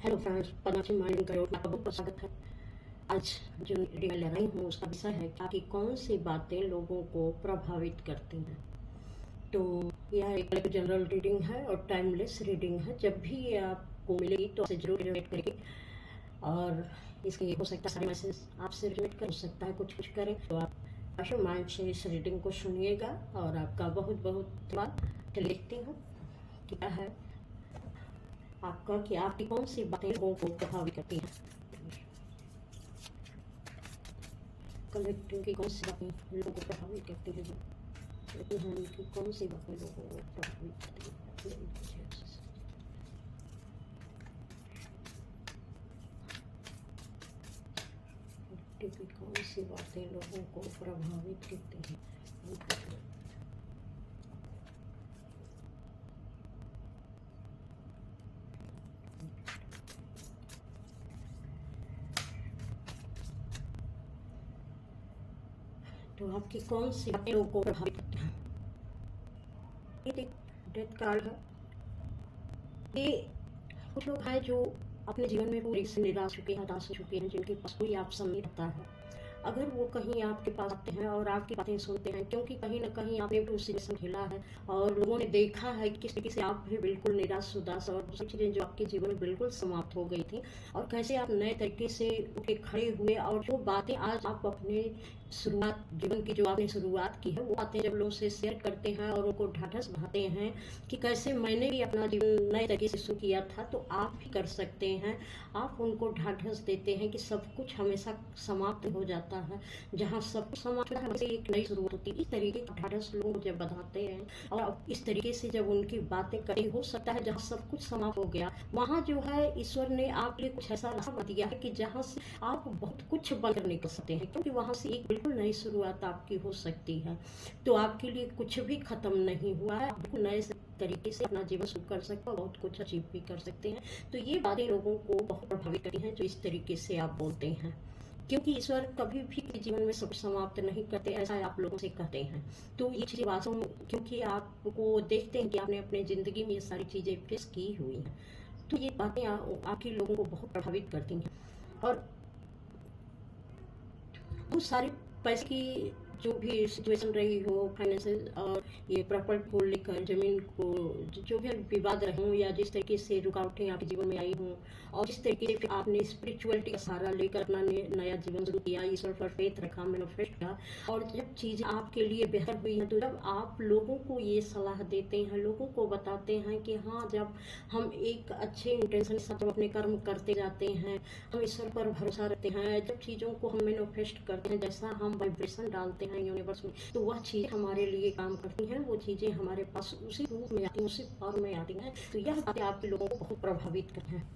Hello friends, Padmakshi mind का आपका बहुत बहुत स्वागत है। आज जो रीडिंग ले रही हूँ उसका विषय है कि कौन सी बातें लोगों को प्रभावित करती हैं। तो यह एक जनरल रीडिंग है और टाइमलेस रीडिंग है। जब भी ये आपको मिलेगी तो आपसे जरूर रिलेट करेगी और इसके हो सकता है सारे मैसेज आपसे रिलेट कर सकता है, कुछ करें तो आप पद्माक्षी माइंड से इस रीडिंग को सुनिएगा और आपका बहुत बहुत धन्यवाद। लिखती हूँ कि क्या है आपका, कि आपकी कौन सी बातें लोगों को प्रभावित करती हैं। कलेक्टिव की कौन सी बातें लोगों को प्रभावित करती है, की कौन सी बातें लोगों को प्रभावित करती है। की कौन सी बातें लोगों को प्रभावित करती हैं। तो आपकी कौन सी बातें लोगों को प्रभावित करती हैं। ये डेथ कार्ड है। ये कुछ लोग हैं जो अपने जीवन में पूरी से निराश चुके हैं, हताश हो चुके हैं, जिनके पास कोई ऑप्शन नहीं रहता है। अगर वो कहीं आपके पास आते हैं और आपकी बातें सुनते हैं, क्योंकि कहीं ना कहीं आपने भी उस सिचुएशन खेला है और लोगों ने देखा है कि किस तरीके से आप भी बिल्कुल निराश उदास और दूसरी चीज़ें जो आपके जीवन में बिल्कुल समाप्त हो गई थी और कैसे आप नए तरीके से उठ के खड़े हुए और जो बातें आज आप अपने शुरुआत जीवन की जो आपने शुरुआत की है वो बातें जब लोगों से शेयर करते हैं और उनको ढाढ़स बहाते हैं कि कैसे मैंने भी अपना जीवन नए तरीके से शुरू किया था तो आप भी कर सकते हैं। आप उनको ढाढ़स देते हैं कि सब कुछ हमेशा समाप्त हो जाता है, जहाँ सब कुछ समाप्त होता है वैसे एक नई शुरुआत होती है। इस तरीके का ढाढ़स लोग जब बताते हैं और इस तरीके से जब उनकी बातें करी, हो सकता है जहाँ सब कुछ समाप्त हो गया वहाँ जो है ईश्वर ने आपके लिए कुछ ऐसा रास्ता दिया है कि जहाँ से आप बहुत कुछ बनकर निकल सकते हैं, क्योंकि वहाँ से एक बिल्कुल नई शुरुआत आपकी हो सकती है। तो आपके लिए कुछ भी खत्म नहीं हुआ है, आप बिल्कुल नए तरीके से अपना जीवन शुरू कर सकते हैं, बहुत कुछ अचीव भी कर सकते हैं। तो ये बातें लोगों को बहुत प्रभावित करती हैं जो इस तरीके से आप बोलते हैं, क्योंकि ईश्वर कभी भी जीवन में सब समाप्त नहीं करते, ऐसा आप लोगों से कहते हैं। तो ये चीज़ें वास्तव में क्योंकि आपको देखते हैं कि आपने अपने ज़िंदगी में ये सारी चीज़ें फेस की हुई हैं, तो ये बातें आपके लोगों को बहुत प्रभावित करती हैं। और बहुत सारी पैसे की जो भी सिचुएशन रही हो, फाइनेंशियल और ये प्रॉपर्टी को लेकर, ज़मीन को जो भी विवाद रहे हों या जिस तरीके से रुकावटें आपके जीवन में आई हों और जिस तरीके से आपने स्पिरिचुअलिटी का सहारा लेकर अपना नया जीवन शुरू किया, ईश्वर पर फेथ रखा, मैनिफेस्ट किया और जब चीज़ें आपके लिए बेहतर हुई हैं, तो जब आप लोगों को ये सलाह देते हैं, लोगों को बताते हैं कि हाँ, जब हम एक अच्छे इंटेंशन के साथ जब अपने कर्म करते जाते हैं, हम ईश्वर पर भरोसा रखते हैं, जब चीज़ों को हम मैनिफेस्ट करते हैं, जैसा हम वाइब्रेशन डालते हैं यूनिवर्स में, तो वह चीज़ हमारे लिए काम करती हैं, वो चीज़ें हमारे पास उसी रूप में आती हैं, उसी फॉर्म में आती हैं। तो यह बातें आपके लोगों को बहुत प्रभावित करती हैं।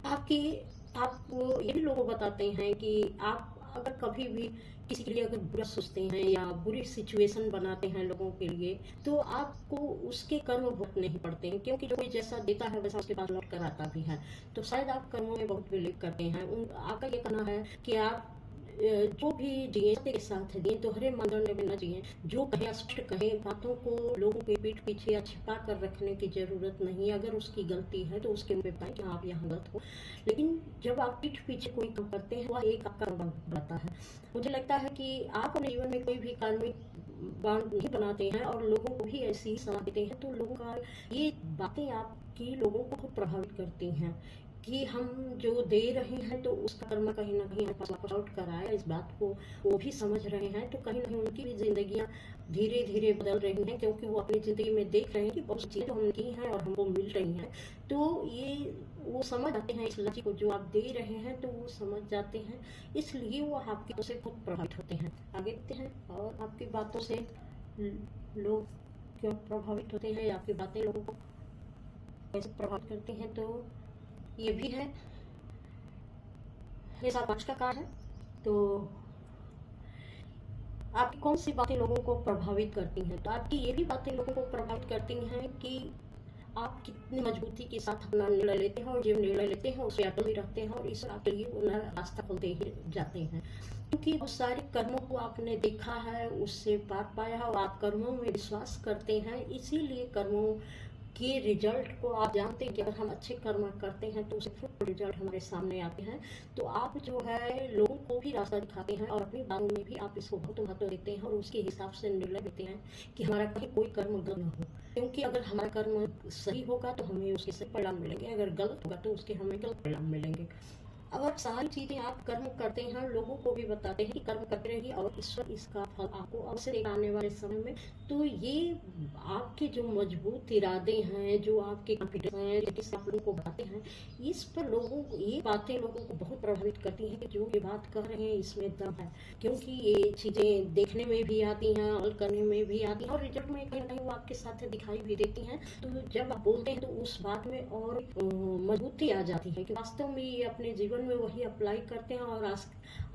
आपको ये भी लोग बताते हैं कि आप अगर कभी भी किसी के लिए अगर बुरा सोचते हैं या बुरी सिचुएशन बनाते हैं लोगों के लिए, तो आपको उसके कर्म भुगतने नहीं पड़ते हैं, क्योंकि जो कोई जैसा देता है वैसा उसके पास लौट कर आता भी है। तो शायद आप कर्मों में बहुत बिलीव करते हैं। आपका ये कहना है कि आप जो भी जिए के साथ जिए, तो हरे मानदंड में न जिए, जो कहे स्पष्ट कहे, बातों को लोगों के पीठ पीछे या छिपा कर रखने की ज़रूरत नहीं। अगर उसकी गलती है तो उसके मुँह पे बताएं कि आप यहाँ गलत हो, लेकिन जब आप पीठ पीछे कोई काम करते हैं वह एक आपका बनाता है। मुझे लगता है कि आप अपने जीवन में कोई भी कार्मिक बांध नहीं बनाते हैं और लोगों को भी ऐसी ही सलाह देते हैं, तो लोगों का ये बातें आपकी लोगों को बहुत प्रभावित करती हैं कि हम जो दे रहे हैं तो उसका कर्म कहीं ना कहीं हमारे पास वापस आउट कर आया। इस बात को वो भी समझ रहे हैं, तो कहीं ना कहीं उनकी भी जिंदगियां धीरे धीरे बदल रही हैं, क्योंकि वो अपनी ज़िंदगी में देख रहे हैं कि बहुत चीज़ें हमने की हैं और हमको मिल रही हैं। तो ये वो समझ आते हैं इस लक्ष्य को जो आप दे रहे हैं, तो वो समझ जाते हैं, इसलिए वो आपकी बातों से बहुत प्रभावित होते हैं। आगे देखते हैं और आपकी बातों से लोग क्यों प्रभावित होते हैं या आपकी बातें लोगों को कैसे प्रभावित करती हैं। तो ये भी है, ये 7 का कार्ड है। तो आपकी कौन सी बातें लोगों को प्रभावित करती हैं, तो आपकी ये भी बातें लोगों को प्रभावित करती हैं कि आप कितनी मजबूती के साथ अपना निर्णय लेते हैं और जो निर्णय लेते हैं उसे अटल भी रहते हैं और ईश्वर आपके लिए वो नया रास्ता खोलते ही जाते हैं, क्योंकि बहुत सारे कर्मों को आपने देखा है, उससे पार पाया है और आप कर्मों में विश्वास करते हैं, इसीलिए कर्मों कि रिजल्ट को आप जानते हैं कि अगर हम अच्छे कर्म करते हैं तो उससे फ्रूटफुल रिजल्ट हमारे सामने आते हैं। तो आप जो है लोगों को भी रास्ता दिखाते हैं और अपनी बातों में भी आप इसको बहुत महत्व देते हैं और उसके हिसाब से निर्णय लेते हैं कि हमारा कहीं कोई कर्म गलत न हो, क्योंकि अगर हमारा कर्म सही होगा तो हमें उसके सही परिणाम मिलेंगे, अगर गलत होगा तो उसके हमें गलत परिणाम मिलेंगे। और सारी चीज़ें आप कर्म करते हैं, लोगों को भी बताते हैं कि कर्म करते रहिए और ईश्वर इसका फल आपको अवश्य देगा आने वाले समय में। तो ये आपके जो मजबूत इरादे हैं, जो आपके कॉन्फिडेंस हैं, जिससे आप लोगों को बताते हैं, इस पर लोगों को ये बातें लोगों को बहुत प्रभावित करती हैं कि जो ये बात कर रहे हैं इसमें दम है, क्योंकि ये चीज़ें देखने में भी आती हैं, अमल करने में भी आती हैं और रिजल्ट में कहीं ना कहीं वो आपके साथ दिखाई भी देती हैं। तो जब आप बोलते हैं तो उस बात में और मजबूती आ जाती है कि वास्तव में ये अपने जीवन में वही अप्लाई करते हैं और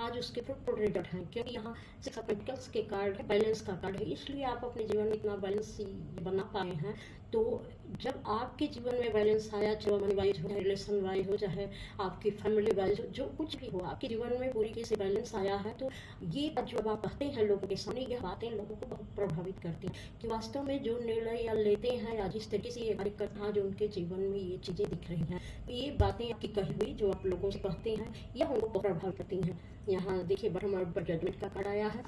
आज उसके फ्रूटफुल रिजल्ट हैं, क्योंकि यहाँ 6 ऑफ पेंटिकल्स के कार्ड है, बैलेंस का कार्ड है, इसलिए आप अपने जीवन में इतना बैलेंस बना पाए हैं। तो जब आपके जीवन में बैलेंस आया, चाहे मनी वाइज हो, चाहे रिलेशन वाइज हो, चाहे आपकी फैमिली वाइज हो, जो कुछ भी हो, आपके जीवन में पूरी तरह से बैलेंस आया है, तो ये जब आप कहते हैं लोगों के सामने, यह बातें लोगों को बहुत प्रभावित करती हैं कि वास्तव में जो निर्णय या लेते हैं या जिस तरीके से ये कार्य करते हैं, जो उनके जीवन में ये चीज़ें दिख रही हैं, तो ये बातें आपकी कही हुई जो आप लोगों से कहते हैं यह उनको बहुत प्रभावित करती हैं। यहाँ देखिए बटरमर्ड पर जजमेंट का कार्ड आया है,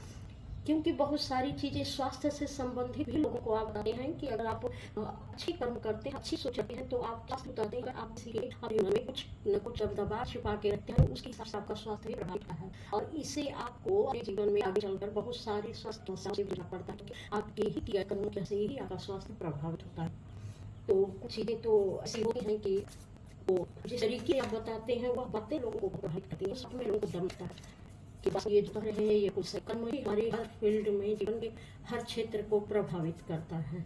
क्योंकि बहुत सारी चीज़ें स्वास्थ्य से संबंधित भी लोगों को आप बताते हैं कि अगर आप अच्छी कर्म करते हैं, अच्छी सोच रखते हैं, तो आप स्वास्थ्य बताते हैं। अगर आप किसी के अपने मन में कुछ न कुछ दबा छुपा के रखते हैं, उसके हिसाब से आपका स्वास्थ्य भी प्रभावित है और इससे आपको अपने जीवन में आगे चलकर बहुत सारी स्वास्थ्य समस्याओं से जूझना पड़ता है, आपके ही किया कर्मों से ही आपका स्वास्थ्य प्रभावित होता है। तो कुछ चीज़ें तो ऐसी होती हैं कि वो जिस तरीके आप बताते हैं वह बातें लोगों को प्रभावित करती हैं, सब में लोगों को दमता है कि बस ये जो कर रहे हैं ये कुछ कर्म ही हमारे हर फील्ड में, जीवन के हर क्षेत्र को प्रभावित करता है।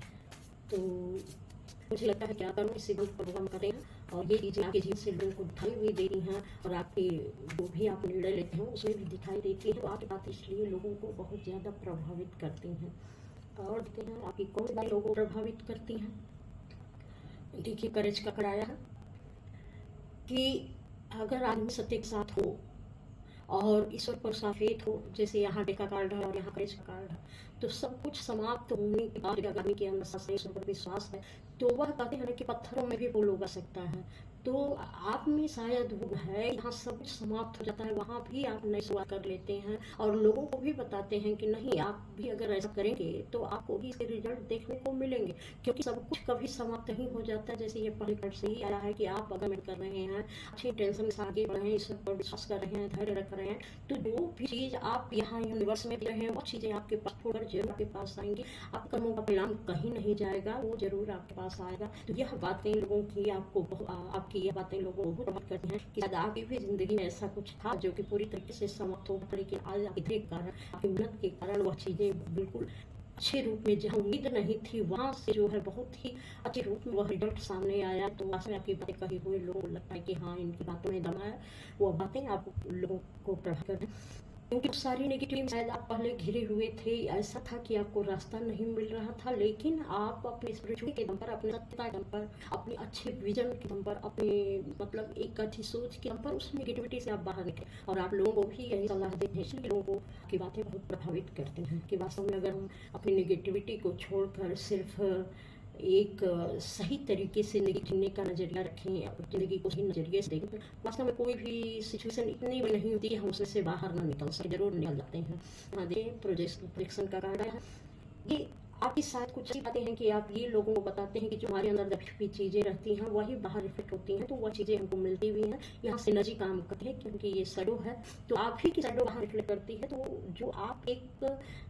तो मुझे लगता है कि कर्म इसी बात पर हम करते हैं और ये चीज़ें आपके जीवन से लोगों को दिखाई हुई देती हैं और आपके जो भी आप निर्णय लेते हैं उसमें भी दिखाई देती है। तो आपकी बात इसलिए लोगों को बहुत ज़्यादा प्रभावित करती हैं। और देखते हैं आपकी कौन सी बात लोगों को प्रभावित करती हैं। देखिए करेज का कराया है कि अगर आदमी सत्य के साथ हो और ईश्वर पर साफेद हो, जैसे यहाँ डे का कार्ड है और यहाँ करेज का कार्ड है, तो सब कुछ समाप्त होने के बाद आदमी के अंदर सच्चाई ईश्वर पर विश्वास है, तो वह कहते हैं कि पत्थरों में भी फूल उगा सकता है। तो आप में शायद वो है, यहाँ सब कुछ समाप्त हो जाता है, वहाँ भी आप नई शुरुआत कर लेते हैं और लोगों को भी बताते हैं कि नहीं, आप भी अगर ऐसा करेंगे तो आपको भी इसके रिजल्ट देखने को मिलेंगे, क्योंकि सब कुछ कभी समाप्त नहीं हो जाता। जैसे ये पहले कार्ड से ही आया है कि आप अगर कर रहे हैं, अच्छी टेंशन से आगे बढ़ रहे हैं, ईश्वर पर विश्वास कर रहे हैं, धैर्य रख रहे हैं, तो जो भी चीज़ आप यहाँ यूनिवर्स में दे रहे हैं वो चीज़ें आपके पास होकर जरूर आपके पास आएंगी। आप कर्मों का परिणाम कहीं नहीं जाएगा, वो जरूर आपके पास आएगा। तो यह बातें लोगों की आपकी यह बातें लोगों को प्रभावित करती हैं कि शायद आपकी भी जिंदगी में ऐसा कुछ था जो कि पूरी तरीके से समाप्त हो गया, लेकिन आज आपके कारण, आपकी मेहनत के कारण वह चीज़ें बिल्कुल अच्छे रूप में, जहाँ उम्मीद नहीं थी वहाँ से जो है बहुत ही अच्छे रूप में वह रिजल्ट सामने आया। तो वास्तव में आपकी बातें कही हुई लोगों को लगता है कि हाँ, इनकी बातों में दम है, वो बातें आप लोगों को प्रभावित कर रही हैं। क्योंकि सारी नेगेटिव शायद आप पहले घिरे हुए थे, ऐसा था कि आपको रास्ता नहीं मिल रहा था, लेकिन आप अपने स्पिरिचुअल के दम पर, अपने सत्यता के दम पर, अपने अच्छे विजन के दम पर, अपने मतलब एक अच्छी सोच के दम पर उस नेगेटिविटी से आप बाहर निकले और आप लोगों को भी यही सलाह देते हैं। इसलिए लोगों को की बातें बहुत प्रभावित करती हैं कि वास्तव में अगर हम अपनी नेगेटिविटी को छोड़कर सिर्फ एक सही तरीके से जीने का नज़रिया रखें, अपनी ज़िंदगी को सही नज़रिए से देखें, तो वास्तव में कोई भी सिचुएशन इतनी बड़ी नहीं होती कि हम उसमें से बाहर ना निकल सके, जरूर निकल जाते हैं। हाँ देखिए प्रोजेक्शन का कार्ड है, ये आपकी शायद कुछ ऐसी बातें हैं कि आप ये लोगों को बताते हैं कि जो हमारे अंदर दबी हुई चीज़ें रहती हैं वही बाहर रिफ्लेक्ट होती हैं, तो वह चीज़ें हमको मिलती भी हैं। यहाँ से एनर्जी काम करती है क्योंकि ये शैडो है, तो आप ही की शैडो बाहर रिफ्लेक्ट करती है। तो जो आप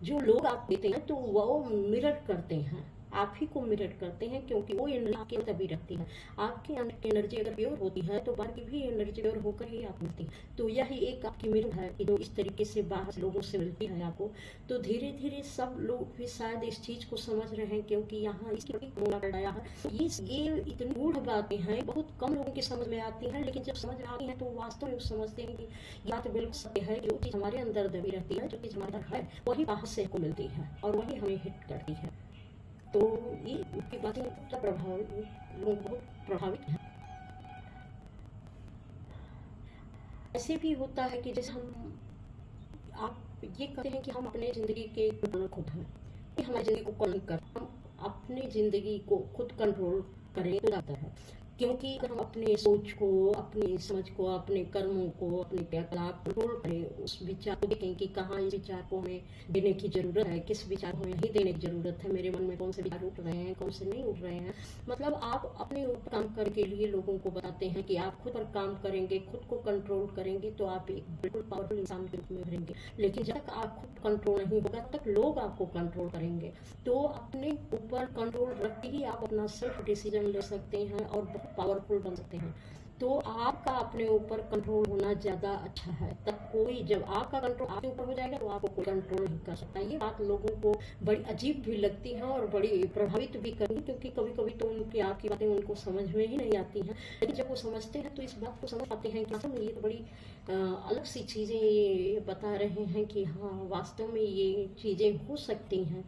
जो लोग आप देते हैं तो वो मिरर करते हैं, आप ही को मिरर करते हैं, क्योंकि वो एनर्जी आपके अंदर तभी रहती है। आपके अंदर की एनर्जी अगर प्योर होती है तो बाहर की भी एनर्जी प्योर होकर ही आप मिलती है। तो यही एक आपकी मिरर है कि जो इस तरीके से बाहर लोगों से मिलती है आपको। तो धीरे धीरे सब लोग भी शायद इस चीज़ को समझ रहे हैं, क्योंकि यहाँ इसकी होना पड़ाया है। ये इतनी गूढ़ बातें हैं, बहुत कम लोगों की समझ में आती हैं, लेकिन जब समझ में आती हैं तो वास्तव में समझते हैं कि या तो बिल्कुल सत्य है, जो चीज़ हमारे अंदर दबी रहती है, जो चीज़ हमारे अंदर है वही बाहर से हमको मिलती है और वही हमें हिट करती है। तो ये उनकी बातें लोग बहुत प्रभावित हैं। ऐसे भी होता है कि जैसे आप ये कहते हैं कि हम अपने ज़िंदगी के कंट्रोलर खुद हैं, कि हमारी ज़िंदगी को कंट्रोल कर, हम अपनी ज़िंदगी को खुद कंट्रोल करें तो बेहतर है। क्योंकि अगर हम अपने सोच को, अपनी समझ को, अपने कर्मों को, अपने क्रियाकलाप कंट्रोल करें, उस विचार को देखें कि कहाँ इस विचार को हमें देने की ज़रूरत है, किस विचार को हमें नहीं देने की ज़रूरत है, मेरे मन में कौन से विचार उठ रहे हैं, कौन से नहीं उठ रहे हैं। मतलब आप अपने ऊपर काम करने के लिए लोगों को बताते हैं कि आप खुद पर काम करेंगे, खुद को कंट्रोल करेंगे तो आप एक बिल्कुल पावरफुल इंसान के रूप में उभरेंगे। लेकिन जब तक आप खुद कंट्रोल नहीं होगा तब तक लोग आपको कंट्रोल करेंगे। तो अपने ऊपर कंट्रोल रख के ही आप अपना सेल्फ डिसीजन ले सकते हैं और बहुत पावरफुल बन सकते हैं। तो आपका अपने ऊपर कंट्रोल होना ज़्यादा अच्छा है। तब कोई, जब आपका कंट्रोल आपके ऊपर हो जाएगा तो आपको कोई कंट्रोल नहीं कर सकता। ये बात लोगों को बड़ी अजीब भी लगती है और बड़ी प्रभावित भी करती है, क्योंकि कभी कभी तो उनकी आपकी बातें उनको समझ में ही नहीं आती हैं। लेकिन जब वो समझते हैं तो इस बात को समझ पाते हैं कि असल में ये तो बड़ी अलग सी चीज़ें ये बता रहे हैं कि हाँ वास्तव में ये चीज़ें हो सकती हैं।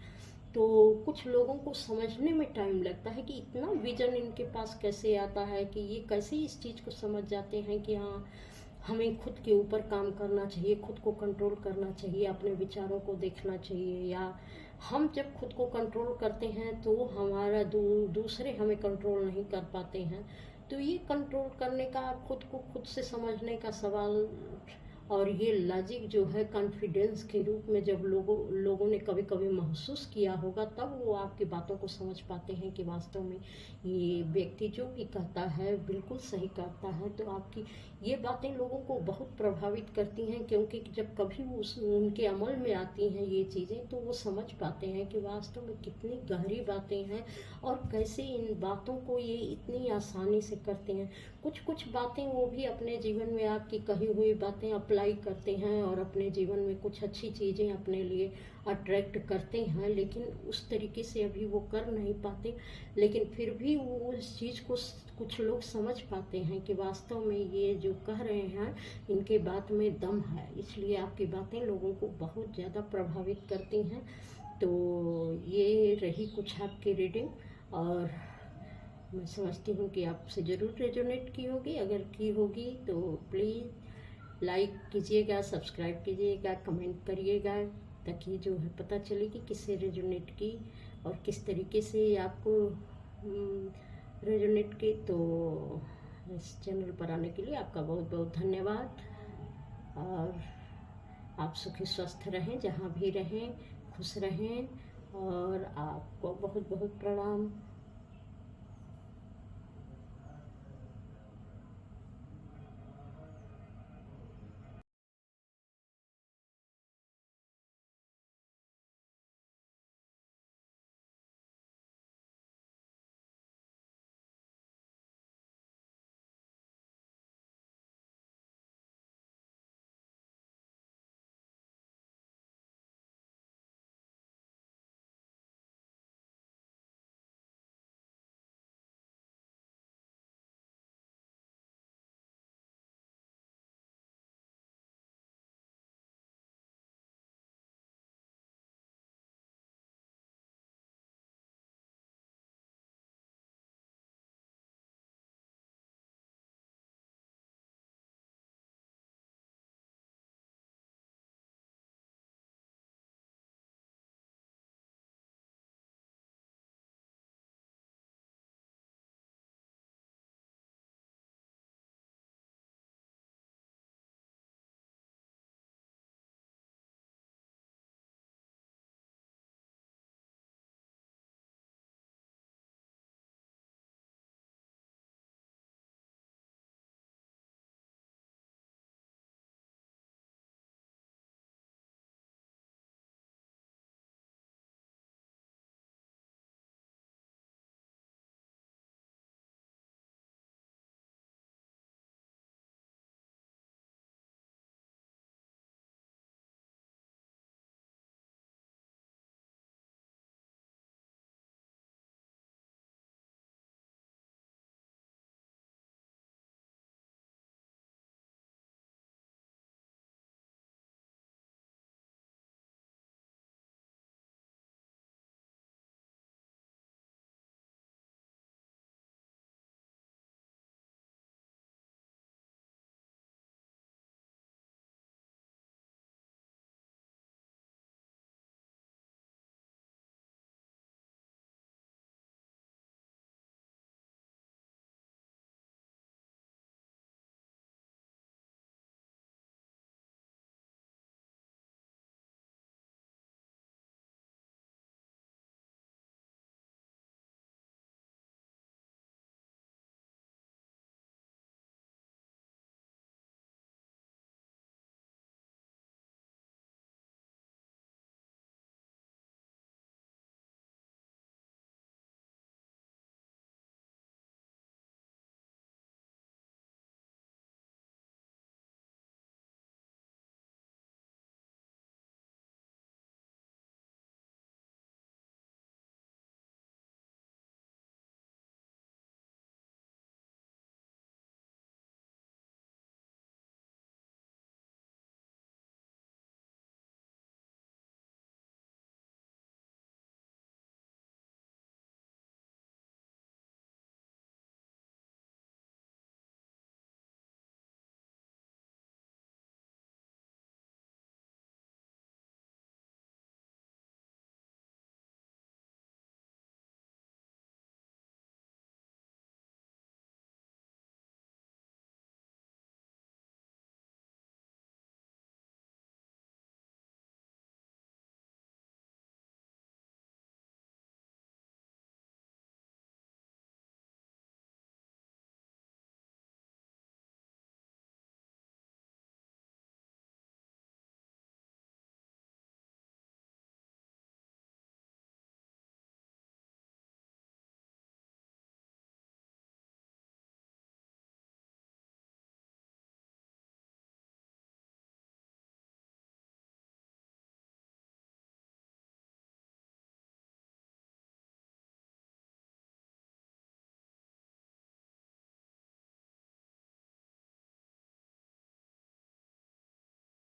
तो कुछ लोगों को समझने में टाइम लगता है कि इतना विजन इनके पास कैसे आता है, कि ये कैसे इस चीज़ को समझ जाते हैं कि हाँ हमें खुद के ऊपर काम करना चाहिए, खुद को कंट्रोल करना चाहिए, अपने विचारों को देखना चाहिए। या हम जब खुद को कंट्रोल करते हैं तो हमारा दूसरे हमें कंट्रोल नहीं कर पाते हैं। तो ये कंट्रोल करने का, खुद को खुद से समझने का सवाल और ये लॉजिक जो है कॉन्फिडेंस के रूप में जब लोगों ने कभी कभी महसूस किया होगा, तब वो आपकी बातों को समझ पाते हैं कि वास्तव में ये व्यक्ति जो भी कहता है बिल्कुल सही कहता है। तो आपकी ये बातें लोगों को बहुत प्रभावित करती हैं, क्योंकि जब कभी उनके अमल में आती हैं ये चीज़ें तो वो समझ पाते हैं कि वास्तव में कितनी गहरी बातें हैं और कैसे इन बातों को ये इतनी आसानी से करते हैं। कुछ कुछ बातें वो भी अपने जीवन में आपकी कही हुई बातें अप्लाई करते हैं और अपने जीवन में कुछ अच्छी चीज़ें अपने लिए अट्रैक्ट करते हैं, लेकिन उस तरीके से अभी वो कर नहीं पाते। लेकिन फिर भी वो उस चीज़ को कुछ लोग समझ पाते हैं कि वास्तव में ये जो कह रहे हैं इनके बात में दम है, इसलिए आपकी बातें लोगों को बहुत ज़्यादा प्रभावित करती हैं। तो ये रही कुछ आपकी रीडिंग, और मैं समझती हूँ कि आपसे ज़रूर रेजोनेट की होगी। अगर की होगी तो प्लीज़ लाइक कीजिएगा, सब्सक्राइब कीजिएगा, कमेंट करिएगा, ताकि जो है पता चले कि किससे रेजोनेट की और किस तरीके से आपको रेजोनेट की। तो इस चैनल पर आने के लिए आपका बहुत बहुत धन्यवाद, और आप सुखी स्वस्थ रहें, जहाँ भी रहें खुश रहें, और आपको बहुत बहुत प्रणाम।